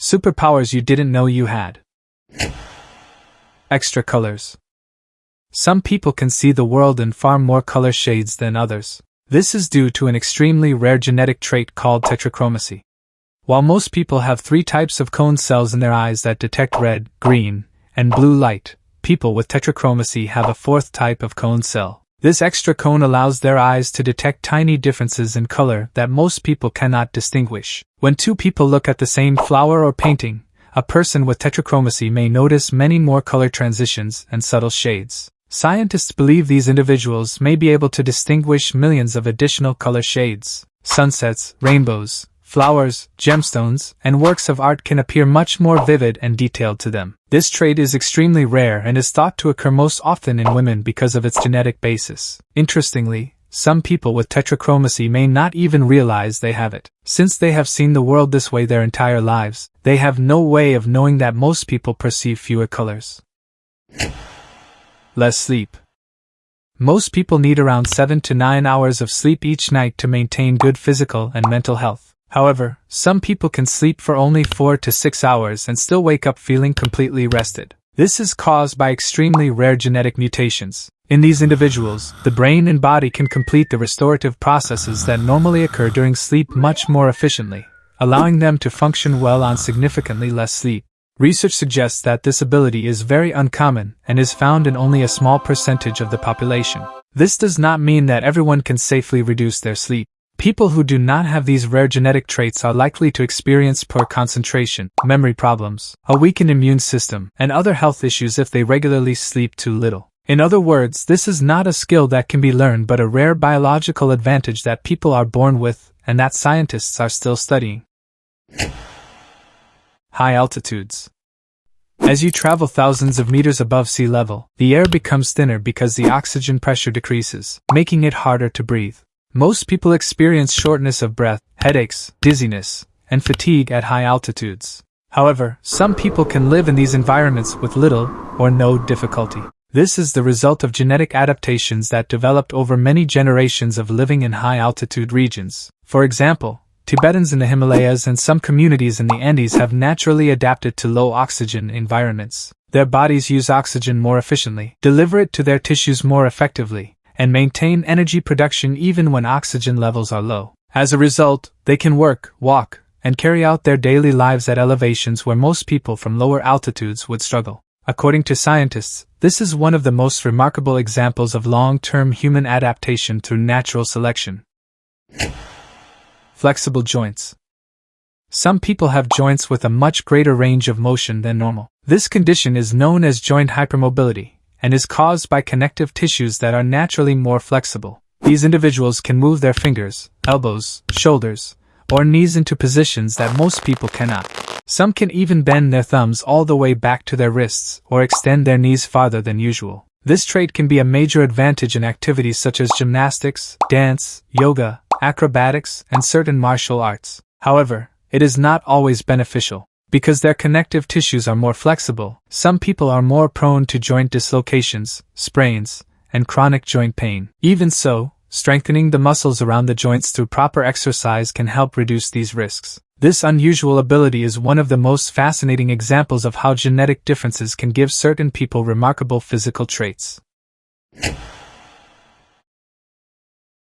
Superpowers you didn't know you had. Extra colors. Some people can see the world in far more color shades than others. This is due to an extremely rare genetic trait called tetrachromacy. While most people have 3 types of cone cells in their eyes that detect red, green, and blue light, people with tetrachromacy have a 4th type of cone cell. This extra cone allows their eyes to detect tiny differences in color that most people cannot distinguish. When 2 people look at the same flower or painting, a person with tetrachromacy may notice many more color transitions and subtle shades. Scientists believe these individuals may be able to distinguish millions of additional color shades. Sunsets, rainbows, flowers, gemstones, and works of art can appear much more vivid and detailed to them. This trait is extremely rare and is thought to occur most often in women because of its genetic basis. Interestingly, some people with tetrachromacy may not even realize they have it. Since they have seen the world this way their entire lives, they have no way of knowing that most people perceive fewer colors. Less sleep. Most people need around 7 to 9 hours of sleep each night to maintain good physical and mental health. However, some people can sleep for only 4 to 6 hours and still wake up feeling completely rested. This is caused by extremely rare genetic mutations. In these individuals, the brain and body can complete the restorative processes that normally occur during sleep much more efficiently, allowing them to function well on significantly less sleep. Research suggests that this ability is very uncommon and is found in only a small percentage of the population. This does not mean that everyone can safely reduce their sleep. People who do not have these rare genetic traits are likely to experience poor concentration, memory problems, a weakened immune system, and other health issues if they regularly sleep too little. In other words, this is not a skill that can be learned but a rare biological advantage that people are born with and that scientists are still studying. High altitudes. As you travel thousands of meters above sea level, the air becomes thinner because the oxygen pressure decreases, making it harder to breathe. Most people experience shortness of breath, headaches, dizziness, and fatigue at high altitudes. However, some people can live in these environments with little or no difficulty. This is the result of genetic adaptations that developed over many generations of living in high-altitude regions. For example, Tibetans in the Himalayas and some communities in the Andes have naturally adapted to low-oxygen environments. Their bodies use oxygen more efficiently, deliver it to their tissues more effectively, and maintain energy production even when oxygen levels are low. As a result, they can work, walk, and carry out their daily lives at elevations where most people from lower altitudes would struggle. According to scientists, this is one of the most remarkable examples of long-term human adaptation through natural selection. Flexible joints. Some people have joints with a much greater range of motion than normal. This condition is known as joint hypermobility and is caused by connective tissues that are naturally more flexible. These individuals can move their fingers, elbows, shoulders, or knees into positions that most people cannot. Some can even bend their thumbs all the way back to their wrists or extend their knees farther than usual. This trait can be a major advantage in activities such as gymnastics, dance, yoga, acrobatics, and certain martial arts. However, it is not always beneficial. Because their connective tissues are more flexible, some people are more prone to joint dislocations, sprains, and chronic joint pain. Even so, strengthening the muscles around the joints through proper exercise can help reduce these risks. This unusual ability is one of the most fascinating examples of how genetic differences can give certain people remarkable physical traits.